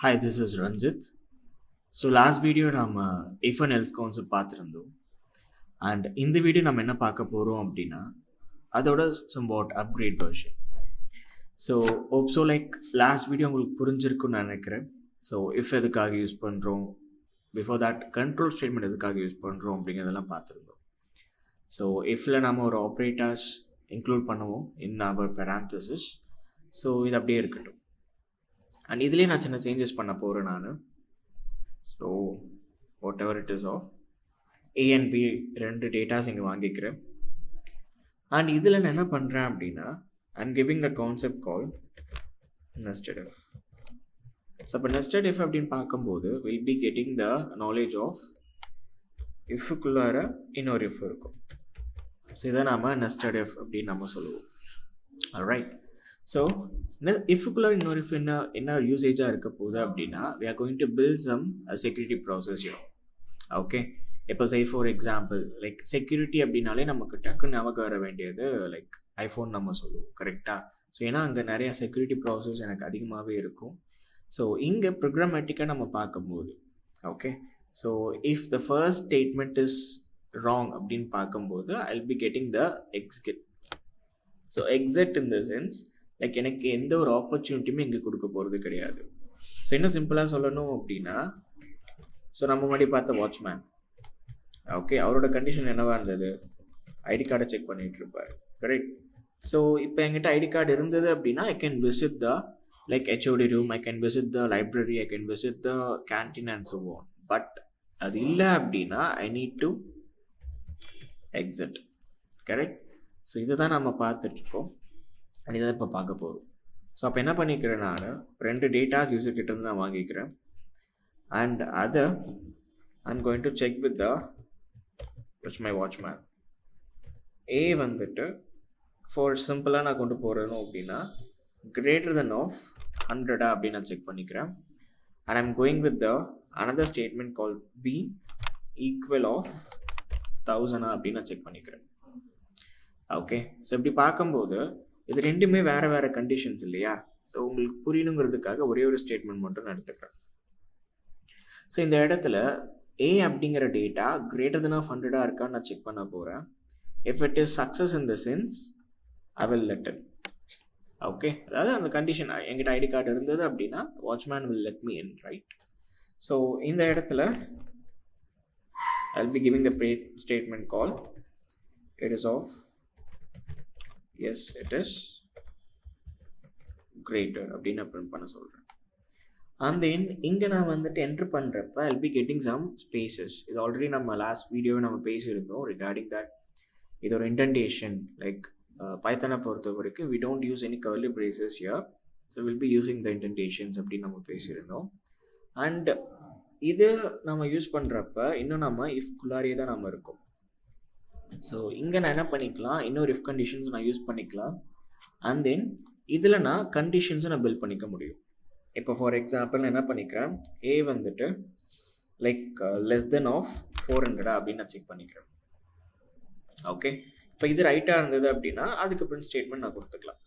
Hi, this is Ranjith. So last video நம்ம if and else concept பார்த்துருந்தோம். And இந்த video நம்ம என்ன பார்க்க போகிறோம் அப்படின்னா அதோட somewhat upgrade version. So hope so like last video உங்களுக்கு புரிஞ்சிருக்குன்னு நினைக்கிறேன். So if எதுக்காக யூஸ் பண்ணுறோம், before that control statement எதுக்காக யூஸ் பண்ணுறோம் அப்படிங்கிறதெல்லாம் பார்த்துருந்தோம். So ifல நம்ம ஒரு ஆப்ரேட்டர்ஸ் இன்க்ளூட் பண்ணுவோம் in our parenthesis. So இது அப்படியே இருக்கட்டும். அண்ட் இதுலேயே நான் சின்ன சேஞ்சஸ் பண்ண போகிறேன் நான். So whatever it is of A and B ரெண்டு டேட்டாஸ் இங்கே வாங்கிக்கிறேன். அண்ட் இதில் நான் என்ன பண்ணுறேன் அப்படின்னா I'm giving the concept call nested if. So இப்போ நெஸ்டட் இஃப் அப்படின்னு பார்க்கும்போது will be getting the knowledge of இஃப்க்குள்ளார இன்னொரு இஃப் இருக்கும். ஸோ இதை நாம் நெஸ்டட் இஃப் அப்படின்னு நம்ம சொல்லுவோம். ஆல்ரைட். ஸோ இஃப்க்குள்ள இன்னொரு இஃப் என்ன யூசேஜாக இருக்க போகுது அப்படின்னா we are going to build some security process here. Okay, இப்போ say for example like security அப்படின்னாலே நமக்கு டக்குன்னு ஞாபகம் வர வேண்டியது லைக் ஐஃபோன் நம்ம சொல்லுவோம், கரெக்டாக? ஸோ ஏன்னா அங்கே நிறையா செக்யூரிட்டி ப்ராசஸ் எனக்கு அதிகமாகவே இருக்கும். ஸோ இங்கே ப்ரோக்ராமேட்டிக்காக நம்ம பார்க்கும்போது okay, so if the first statement is wrong அப்படின்னு பார்க்கும்போது ஐ will be getting the exit. So exit in the sense like எனக்கு எந்த ஒரு ஆப்பர்ச்சுனிட்டியுமே இங்கே கொடுக்க போகிறது கிடையாது. ஸோ இன்னும் சிம்பிளாக சொல்லணும் அப்படின்னா, ஸோ நம்ம முன்னாடி பார்த்த வாட்ச்மேன் ஓகே, அவரோட கண்டிஷன் என்னவாக இருந்தது? ஐடி கார்டை செக் பண்ணிகிட்டு இருப்பார், கரெக்ட்? ஸோ இப்போ என்கிட்ட ஐடி கார்டு இருந்தது அப்படின்னா I can visit the like HOD room, I can visit the library, I can visit the canteen and so on. But அது இல்லை அப்படின்னா I need to exit, correct? So இதை தான் நம்ம பார்த்துட்ருக்கோம். அண்ட் இதை இப்போ பார்க்க போகிறோம். ஸோ அப்போ என்ன பண்ணிக்கிறேன், நான் ரெண்டு டேட்டாஸ் யூஸர்கிட்டேருந்து நான் வாங்கிக்கிறேன். அண்ட் அதை I'm going to check with the my watchman. A வந்துட்டு ஃபார் சிம்பிளாக நான் கொண்டு போகிறேன்னு அப்படின்னா கிரேட்டர் தென் ஆஃப் 100 அப்படின்னு நான் செக் பண்ணிக்கிறேன். And I'm going with the another statement call be equal of 1000 அப்படின்னு நான் செக் பண்ணிக்கிறேன். ஓகே, ஸோ இப்படி பார்க்கும்போது இது ரெண்டுமே வேறு வேறு கண்டிஷன்ஸ் இல்லையா? ஸோ உங்களுக்கு புரியணுங்கிறதுக்காக ஒரே ஒரு ஸ்டேட்மெண்ட் மட்டும் நான் எடுத்துக்கிறேன். ஸோ இந்த இடத்துல ஏ அப்படிங்கிற டேட்டா கிரேட்டர் தென் ஆஃப் 100 இருக்கான்னு நான் செக் பண்ண போகிறேன். If it is success in the sense I will let it. Okay, அதாவது அந்த கண்டிஷன் என்கிட்ட ஐடி கார்டு இருந்தது அப்படின்னா watchman will let me in, right? So இந்த இடத்துல I will be giving the statement call it is of yes it is greater அப்படின்னு print பண்ண சொல்கிறேன். and then இங்கே நான் வந்துட்டு என்ட்ரு பண்ணுறப்ப I'll be getting some spaces. இது ஆல்ரெடி நம்ம லாஸ்ட் வீடியோவை நம்ம பேசியிருந்தோம் ரிகார்டிங் தட். இது ஒரு இன்டென்டேஷன் லைக் பைத்தனை பொறுத்த வரைக்கும் we don't use any curly braces here, so we'll be using the indentations அப்படின்னு நம்ம பேசியிருந்தோம். அண்ட் இது நம்ம யூஸ் பண்ணுறப்ப இன்னும் நம்ம இஃப்குள்ளாரியே தான் நம்ம இருக்கோம். ஸோ இங்கே நான் என்ன பண்ணிக்கலாம், இன்னொரு இஃப் கண்டிஷன்ஸ் நான் யூஸ் பண்ணிக்கலாம். அண்ட் தென் இதில் நான் கண்டிஷன்ஸும் நான் பில்ட் பண்ணிக்க முடியும். இப்போ ஃபார் எக்ஸாம்பிள் நான் என்ன பண்ணிக்கிறேன், ஏ வந்துட்டு லைக் லெஸ் தென் ஆஃப் 400 அப்படின்னு நான் செக் பண்ணிக்கிறேன். ஓகே, இப்போ இது ரைட்டாக இருந்தது அப்படின்னா அதுக்கு பிரிண்ட் ஸ்டேட்மெண்ட் நான் கொடுத்துக்கலாம்.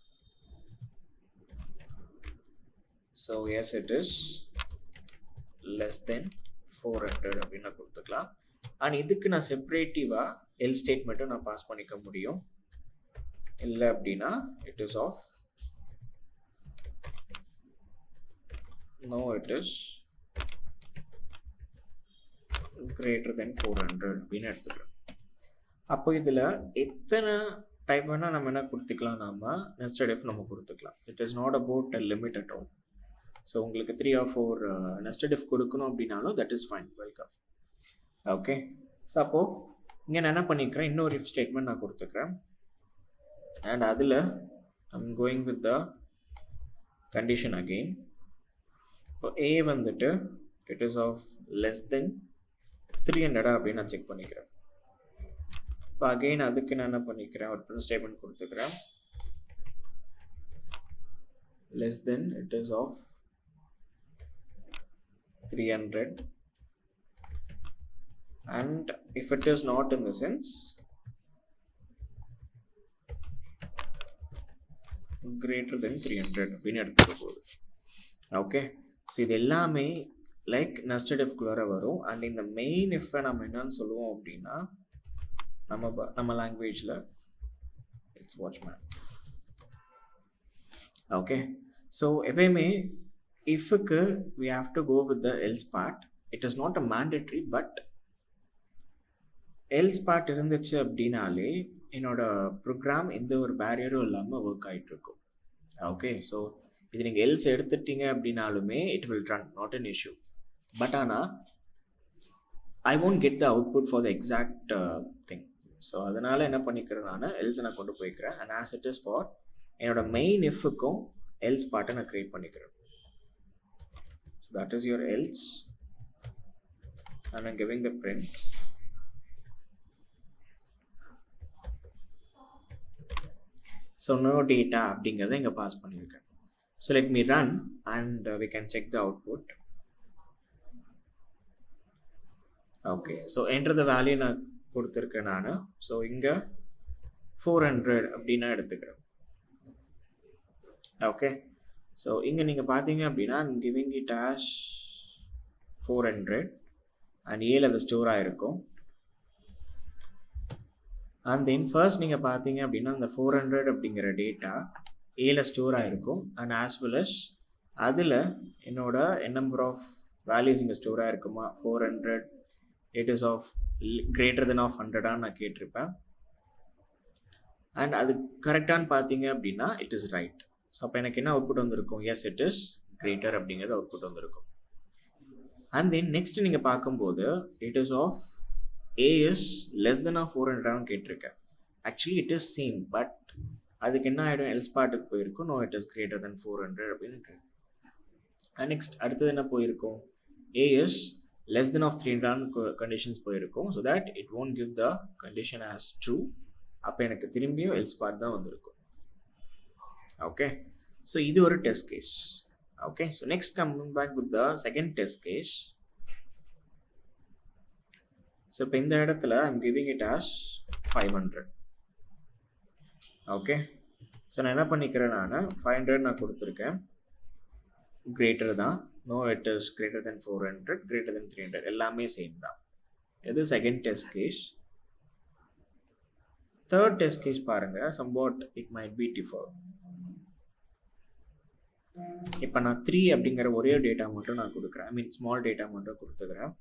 So S it is less தென் 400 அப்படின்னு நான் கொடுத்துக்கலாம். அண்ட் இதுக்கு நான் செப்பரேட்டிவாக எல் ஸ்டேட்மெண்ட்டும் நான் பாஸ் பண்ணிக்க முடியும். இல்லை அப்படின்னா it is of no it is greater தென் 400 அப்படின்னு எடுத்துக்கிறேன். அப்போ இதில் எத்தனை டைப் வேணால் நம்ம என்ன கொடுத்துக்கலாம், நம்ம நெஸ்டட் இஃப் நம்ம கொடுத்துக்கலாம். It is not about a limit at all. So உங்களுக்கு 3 or 4 நெஸ்டட் இஃப் கொடுக்கணும் அப்படின்னாலும் that is fine, welcome. Okay, so அப்போது இங்கே நான் என்ன பண்ணிக்கிறேன், இன்னொரு இஃப் ஸ்டேட்மெண்ட் நான் கொடுத்துக்கிறேன். அண்ட் அதில் I'm going with the condition again. இப்போ ஏ வந்துட்டு it is of less than 300 அப்படின்னு நான் செக் பண்ணிக்கிறேன். இப்போ அகெயின் அதுக்கு நான் என்ன பண்ணிக்கிறேன், ஒரு பிரிண்ட் ஸ்டேட்மெண்ட் கொடுத்துக்கிறேன். Less than it is of 300. and if it is not in the sense greater than 300 அப்படின்னு எடுத்துக்க போகுது. ஓகே, ஸோ இது எல்லாமே லைக் நெஸ்டட் இஃப்குள்ளார வரும். அண்ட் இந்த மெயின் இஃப்பை நம்ம என்னன்னு சொல்லுவோம் அப்படின்னா நம்ம லாங்குவேஜில் இட்ஸ் வாட்ச்மேன். ஓகே, ஸோ எப்பயுமே இஃப்க்கு we have to go with the else part. It is not a mandatory, but else part இருந்துச்சு அப்படின்னாலே என்னோட ப்ரோக்ராம் எந்த ஒரு பேரியரும் இல்லாமல் ஒர்க் ஆகிட்டு இருக்கும். ஓகே, ஸோ இது நீங்கள் எல்ஸ் எடுத்துட்டீங்க அப்படின்னாலுமே it will run, not an issue. But ஆனால் ஐ won't get the output for the exact thing. So அதனால் என்ன பண்ணிக்கிறேன், நான் எல்ஸை நான் கொண்டு போய்க்கிறேன். And as it is for என்னோட மெயின் இஃப்க்கும் எல்ஸ் பார்ட்டை நான் க்ரியேட் பண்ணிக்கிறேன். So that is your else and I'm giving the print. So no data அப்படிங்கிறத இங்கே பாஸ் பண்ணியிருக்கேன். So let me run and we can check the output. Okay, so enter the value நான் கொடுத்துருக்கேன் நான். So இங்கே 400 அப்படின்னு எடுத்துக்கிறேன். ஓகே, ஸோ இங்கே நீங்கள் பார்த்தீங்க அப்படின்னா I'm giving it as 400 and ஏல அது ஸ்டோர் ஆகிருக்கும். அண்ட் தென் ஃபர்ஸ்ட் நீங்கள் பார்த்தீங்க அப்படின்னா அந்த 400 அப்படிங்கிற டேட்டா ஏல ஸ்டோர் ஆகிருக்கும். அண்ட் ஆஸ் வெல் அஸ் அதில் என்னோட நம்பர் ஆஃப் வேல்யூஸ் இங்கே ஸ்டோர் ஆகிருக்குமா 400 it is of greater then of 100 நான் கேட்டிருப்பேன். அண்ட் அது கரெக்டானு பார்த்தீங்க அப்படின்னா இட் இஸ் ரைட். ஸோ அப்போ எனக்கு என்ன அவுட்புட் வந்திருக்கும், எஸ் இட் இஸ் கிரேட்டர் அப்படிங்கிறது அவுட்புட் வந்திருக்கும். அண்ட் தென் நெக்ஸ்ட் நீங்கள் பார்க்கும்போது it is of A is less then of 400 கேட்டிருக்கேன். Actually it is same, but அதுக்கு என்ன ஆகிடும், எல்ஸ் பார்ட்டுக்கு போயிருக்கும். நோ இட் இஸ் கிரேட்டர் தென் 400 அப்படின்னு இருக்கு. அண்ட் நெக்ஸ்ட் அடுத்தது என்ன போயிருக்கும், A is less than of 300 conditions போயிருக்கும். ஸோ தட் இட் won't give the condition as true. அப்போ எனக்கு திரும்பியும் எல்ஸ் பார்ட் தான் வந்திருக்கும். ஓகே, ஸோ இது ஒரு test case. Okay, so next coming back with the second test case. So இப்போ இந்த இடத்துல I'm giving it as 500. Okay, so நான் என்ன பண்ணிக்கிறேன், நான் 500 நான் கொடுத்துருக்கேன். கிரேட்டர் தான், no it is greater then 400, greater then 300, எல்லாமே சேம் தான். இது second test case. Third test case பாருங்கள், somewhat it might be differ. இப்போ நான் 3 அப்படிங்கிற ஒரே டேட்டா மட்டும் நான் கொடுக்குறேன், ஐ மீன் ஸ்மால் டேட்டா மட்டும் கொடுத்துக்கிறேன்.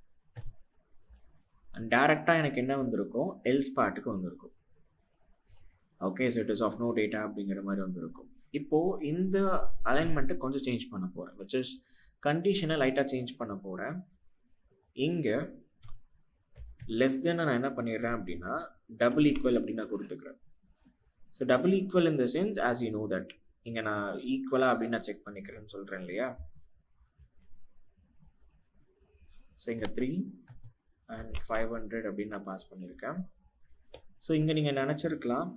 அண்ட் டேரெக்டாக எனக்கு என்ன வந்திருக்கும், எல்ஸ் பார்ட்டுக்கு வந்திருக்கும். Okay, so it is of no data அப்படிங்கிற மாதிரி வந்திருக்கும். இப்போது இந்த அலைன்மெண்ட்டை கொஞ்சம் சேஞ்ச் பண்ண போகிறேன், விச் இஸ் கண்டிஷனை லைட்டாக சேஞ்ச் பண்ண போகிறேன். இங்கே லெஸ் தென் நான் என்ன பண்ணிடுறேன் அப்படின்னா டபுள் ஈக்குவல் அப்படின்னு நான் கொடுத்துக்கிறேன். So double equal in the sense as you know that இங்கே நான் ஈக்குவலாக அப்படின்னு நான் செக் பண்ணிக்கிறேன்னு சொல்கிறேன் இல்லையா. ஸோ இங்கே 3 and 500 அப்படின்னு நான் பாஸ் பண்ணியிருக்கேன். ஸோ இங்கே நீங்கள் நினச்சிருக்கலாம்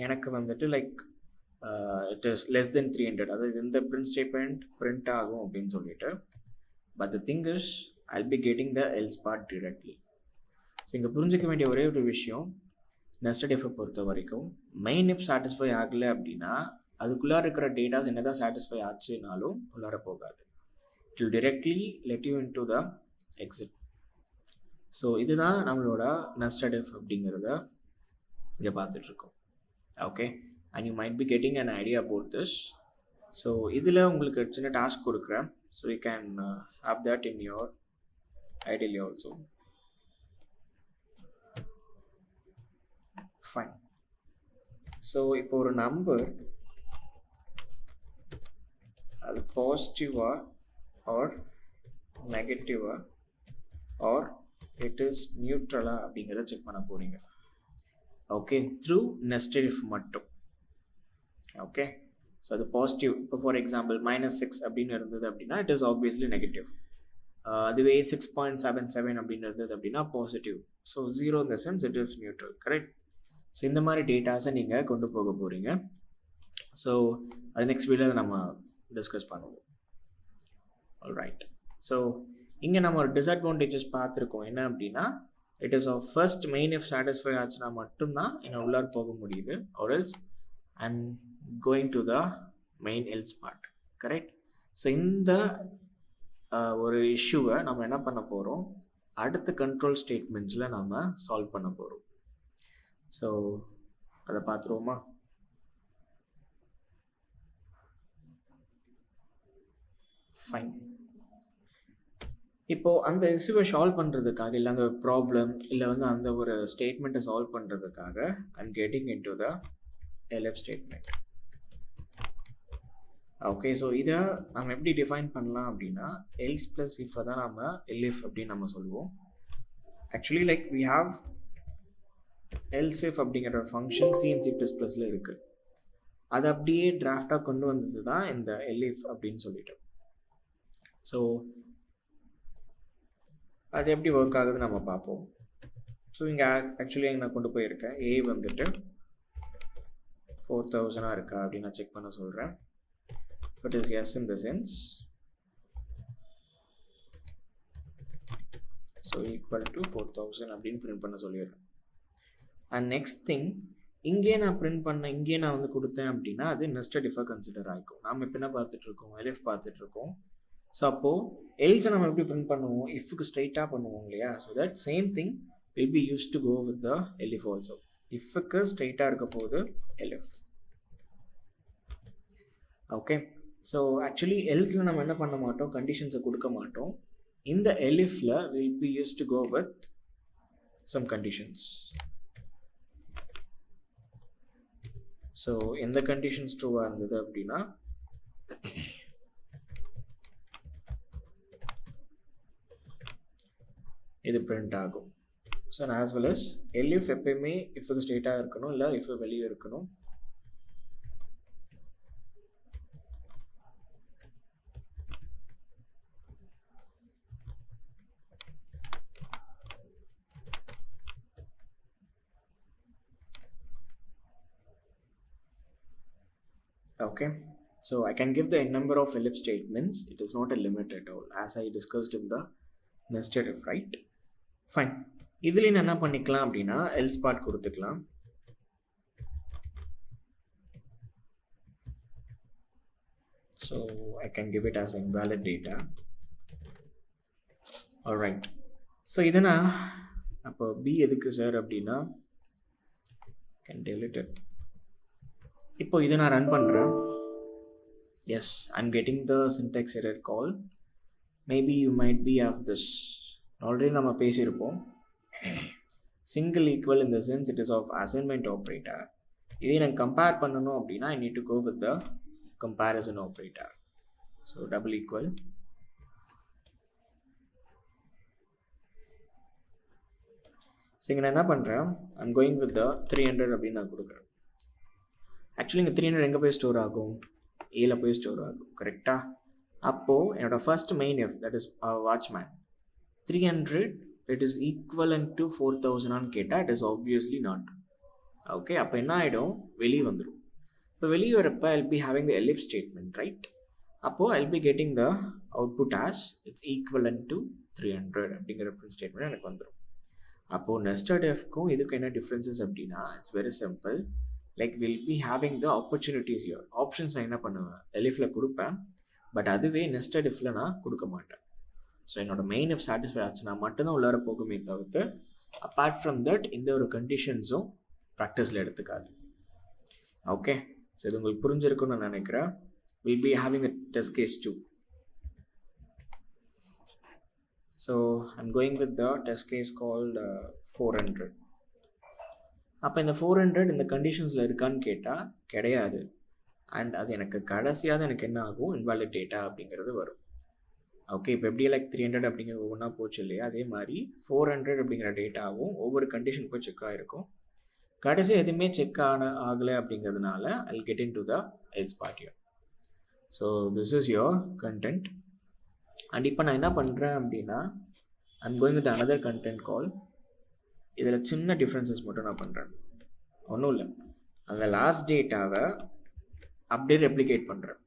எனக்கு வந்துட்டு like it is less than 300, அதாவது இந்த பிரிண்ட் ஸ்டேட்மெண்ட் பிரிண்ட் ஆகும் அப்படின்னு சொல்லிட்டு. But the thing is Jal be getting the else part directly. So இங்கே புரிஞ்சிக்க வேண்டிய ஒரே ஒரு விஷயம், நெஸ்டட் இஃப்பை பொறுத்த வரைக்கும் மெயின் இஃப் சாட்டிஸ்ஃபை ஆகலை அப்படின்னா அதுக்குள்ளார இருக்கிற டேட்டாஸ் என்ன தான் சாட்டிஸ்ஃபை ஆச்சுனாலும் உள்ளார போகாது. It will directly let you in to the exit. So இதுதான் நம்மளோட நெஸ்டட் இஃப் அப்படிங்கிறத இங்கே பார்த்துட்ருக்கோம். Okay, and you might be getting an idea about this. So இதில் உங்களுக்கு சின்ன டாஸ்க் கொடுக்குறேன். So you can have that in your ideally also. Fine. So இப்போ ஒரு நம்பர் அது பாசிட்டிவா ஆர் நெகட்டிவா ஆர் இட் இஸ் நியூட்ரலா அப்படிங்கிறத செக் பண்ண போறீங்க. ஓகே, த்ரூ நெஸ்டட் இஃப் மட்டும். ஓகே, ஸோ அது பாசிட்டிவ். இப்போ ஃபார் எக்ஸாம்பிள் -6 அப்படின்னு இருந்தது அப்படின்னா இட் இஸ் ஆப்வியஸ்லி நெகட்டிவ். அதுவே 6.77 அப்படின்னு இருந்தது அப்படின்னா positive. So 0 in the sense it is neutral, correct. So இந்த மாதிரி டேட்டாஸை நீங்கள் கொண்டு போக போகிறீங்க. ஸோ அது நெக்ஸ்ட் வீடியோவில் நம்ம டிஸ்கஸ் பண்ணுவோம். ஆல்ரைட், ஸோ இங்கே நம்ம ஒரு டிஸ்அட்வான்டேஜஸ் பார்த்துருக்கோம். என்ன அப்படின்னா it is of first main if satisfy ஆச்சுன்னா மட்டும்தான் என்ன உள்ளார போக முடியுது, or else I'm going to the main else part, correct. So இந்த ஒரு இஷ்யூவை நம்ம என்ன பண்ண போகிறோம், அடுத்த கண்ட்ரோல் ஸ்டேட்மெண்ட்ஸில் நம்ம சால்வ் பண்ண போகிறோம். ஸோ அதை பார்த்துருவோமா? ஃபைன். இப்போது அந்த இஷ்யூவை சால்வ் பண்ணுறதுக்காக, இல்லை அந்த ப்ராப்ளம், இல்லை வந்து அந்த ஒரு ஸ்டேட்மெண்ட்டை சால்வ் பண்ணுறதுக்காக I'm getting in to the LF statement. Okay, so இதை நம்ம எப்படி டிஃபைன் பண்ணலாம் அப்படின்னா, எல்ஸ் ப்ளஸ் இஃபை தான் நம்ம எல்இஃப் அப்படின்னு நம்ம சொல்லுவோம். Actually like we have else if அப்படிங்கிற ஃபங்க்ஷன் சிஎன்சி ப்ளஸ் ப்ளஸில் இருக்குது. அதை அப்படியே டிராஃப்டாக கொண்டு வந்தது தான் இந்த எல்இஃப் அப்படின்னு சொல்லிட்டு. ஸோ அது எப்படி ஒர்க் ஆகுதுன்னு நம்ம பார்ப்போம். ஸோ இங்கே ஆக்சுவலி நான் கொண்டு போயிருக்கேன், ஏ வந்துட்டு 4000 இருக்கா அப்படின்னு நான் செக் பண்ண சொல்கிறேன். It is yes in the sense, so equal to 4000 அப்படின்னு பிரிண்ட் பண்ண சொல்லிடுறேன். அண்ட் நெக்ஸ்ட் திங், இங்கே நான் பிரிண்ட் பண்ண, இங்கே நான் வந்து கொடுத்தேன் அப்படின்னா அது நெஸ்டட் இஃபாக கன்சிடர் ஆகிக்கும். நாம் இப்போ என்ன பார்த்துட்ருக்கோம், எல்எஃப் பார்த்துட்ருக்கோம். ஸோ அப்போது எல்ஸை நம்ம எப்படி பிரிண்ட் பண்ணுவோம், இஃப்க்கு ஸ்ட்ரைட்டாக பண்ணுவோம் இல்லையா? So that same thing will be use to go with the elif also. இஃப்க்கு ஸ்ட்ரைட்டாக இருக்க போது எல்எஃப். ஓகே, ஸோ ஆக்சுவலி எல்ஸில் நம்ம என்ன பண்ண மாட்டோம், கண்டிஷன்ஸை கொடுக்க மாட்டோம். இந்த எலிஃபில் will be use to go with some conditions. So எந்த கண்டிஷன்ஸ் ட்ரூவாக இருந்தது அப்படின்னா, இது பிரிண்ட் ஆகும். So as well as elif எப்பயுமே இஃப்க்கு ஸ்ட்ரெயிட்டாக இருக்கணும், இல்லை இஃப் வெளியே இருக்கணும். Okay, so I can give the n number of Elif statements. It is not a limit at all, as I discussed in the nested if, right? Fine. இதில் என்ன பண்ணிக்கலாம் அப்படின்னா else part கொடுத்துக்கலாம். So I can give it as invalid data. Alright. So இதை நான் அப்போ b எதுக்கு sir அப்படின்னா can delete it. இப்போ இதை நான் ரன் பண்ணுறேன். Yes, I'm getting the syntax error call. Maybe you might be of this. Already நம்ம பேசியிருப்போம், single equal in the sense it is of assignment operator. இதை நான் கம்பேர் பண்ணணும் அப்படின்னா I need to go with the comparison operator. So double equal. So இங்கே நான் என்ன பண்ணுறேன், ஐம் கோயிங் வித் த 300 அப்படின்னு நான் கொடுக்குறேன். ஆக்சுவலி இங்கே 300 எங்கே போய் ஸ்டோர் ஆகும், ஏல போய் ஸ்டோர் ஆகும், கரெக்டாக? அப்போது என்னோடய first main if, that is watchman, 300 it is equivalent to 4000 கேட்டால் it is obviously not. Okay, அப்போ என்ன ஆகிடும், வெளியே வந்துடும். இப்போ வெளியே வரப்போ I'll be having the elif statement, right? அப்போது I'll be getting the output as it's equivalent to 300 அப்படிங்கிற பிரிண்ட் ஸ்டேட்மெண்ட் எனக்கு வந்துடும். அப்போது நெஸ்டட் எஃப்க்கும் இதுக்கு என்ன டிஃப்ரென்சஸ் அப்படின்னா, it's very simple. Like will be having the opportunities here. Options நான் என்ன பண்ணுவேன், எலிஃபில் கொடுப்பேன், பட் அதுவே நெஸ்டட் இஃபில் நான் கொடுக்க மாட்டேன். ஸோ என்னோட மெயின் இஃப் சாட்டிஸ்ஃபை ஆச்சுன்னா மட்டும்தான் உள்ளார போகுமே தவிர்த்து அப்பார்ட் ஃப்ரம் தட் இந்த ஒரு கண்டிஷன்ஸும் ப்ராக்டிஸில் எடுத்துக்காது. ஓகே, ஸோ இது உங்களுக்கு புரிஞ்சிருக்குன்னு நான் நினைக்கிறேன். Will be having a test case 2. So I'm going with the test case called 400. அப்போ இந்த 400 இந்த கண்டிஷன்ஸில் இருக்கான்னு கேட்டால் கிடையாது. அண்ட் அது எனக்கு கடைசியாக எனக்கு என்ன ஆகும், இன்வாலிட் டேட்டா அப்படிங்கிறது வரும். ஓகே, இப்போ எப்படி லைக் 300 அப்படிங்கிறது ஒவ்வொன்றா போச்சு இல்லையா, அதே மாதிரி 400 அப்படிங்கிற டேட்டாவும் ஒவ்வொரு கண்டிஷன் போய் செக் ஆகிருக்கும். கடைசி எதுவுமே செக் ஆகலை அப்படிங்கிறதுனால I get in to the else part here. So this is your content. And இப்போ நான் என்ன பண்ணுறேன் அப்படின்னா I'm going with another content call. இதில் சின்ன டிஃப்ரென்சஸ் மட்டும் நான் பண்ணுறேன், ஒன்றும் இல்லை. அந்த லாஸ்ட் டேட்டாவை அப்படியே ரெப்ளிகேட் பண்ணுறேன்.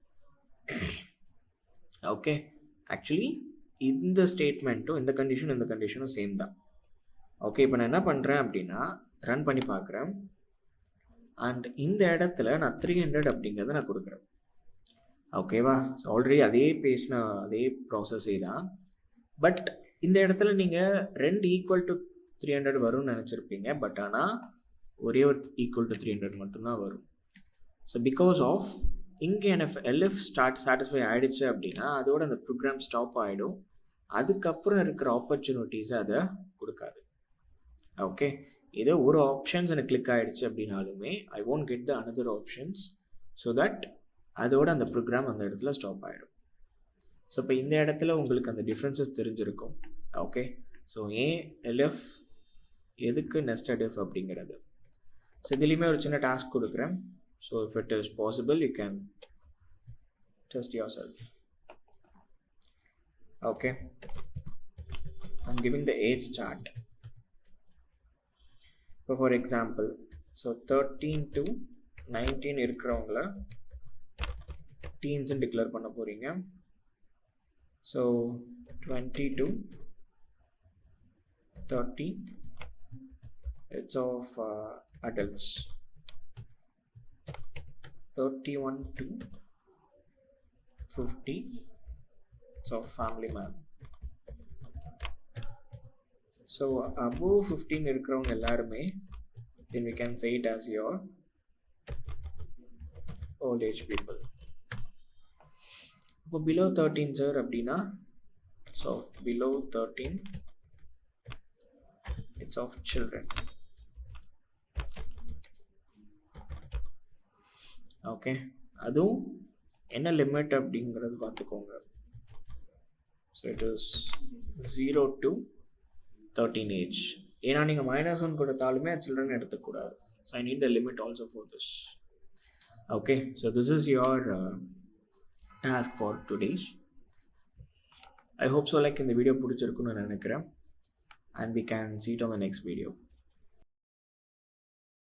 ஓகே, ஆக்சுவலி இந்த ஸ்டேட்மெண்ட்டும் இந்த கண்டிஷனும் சேம் தான். ஓகே, இப்போ நான் என்ன பண்ணுறேன் அப்படின்னா ரன் பண்ணி பார்க்குறேன். அண்ட் இந்த இடத்துல நான் 300 அப்படிங்கிறத நான் கொடுக்குறேன். ஓகேவா? ஸோ ஆல்ரெடி அதே பேசின அதே ப்ராசஸே தான். பட் இந்த இடத்துல நீங்கள் 2 ஈக்குவல் டு 300 வரும்னு நினச்சிருப்பீங்க. பட் ஆனால் ஒரே ஒரு ஈக்குவல் டு 300 மட்டும்தான் வரும். ஸோ பிகாஸ் ஆஃப் இங்கே எனக்கு எல்எஃப் சாட்டிஸ்ஃபை ஆகிடுச்சு அப்படின்னா அதோட அந்த ப்ரோக்ராம் ஸ்டாப் ஆகிடும். அதுக்கப்புறம் இருக்கிற ஆப்பர்ச்சுனிட்டிஸை அதை கொடுக்காது. ஓகே, ஏதோ ஒரு ஆப்ஷன்ஸ் எனக்கு கிளிக் ஆகிடுச்சு அப்படின்னாலுமே I won't get the another options. So that அதோட அந்த ப்ரோக்ராம் அந்த இடத்துல ஸ்டாப் ஆகிடும். ஸோ இப்போ இந்த இடத்துல உங்களுக்கு அந்த டிஃப்ரென்சஸ் தெரிஞ்சிருக்கும். ஓகே, ஸோ ஏன் எல்எஃப் எதுக்கு நெஸ்டட் இஃப் அப்படிங்கிறது. ஸோ இதுலேயுமே ஒரு சின்ன டாஸ்க் கொடுக்குறேன். So if it is possible you can test yourself. Okay, I'm giving the age chart. இப்போ ஃபார் எக்ஸாம்பிள் ஸோ 13 to 19 இருக்கிறவங்கள டீன்ஸ்ன்னு டிக்ளேர் பண்ண போகிறீங்க. So 20 to 30 it's of adults. 31 to 50 it's of family man. So above 15 இருக்கிறவங்க எல்லாருமே then we can say it as your old age people. இப்போ below 13 sir அப்படின்னா so below 13 it's of children. Okay, அதுவும் என்ன limit அப்படிங்கிறது பார்த்துக்கோங்க. So it is 0 to 13 age. ஏன்னா நீங்கள் -1 கொடுத்தாலுமே சில்ட்ரன் எடுத்துக்கூடாது. So I need the limit also for this. Okay, so this is your task for todays. I hope so like இந்த video பிடிச்சிருக்குன்னு நான் நினைக்கிறேன். And we can see it on the next video.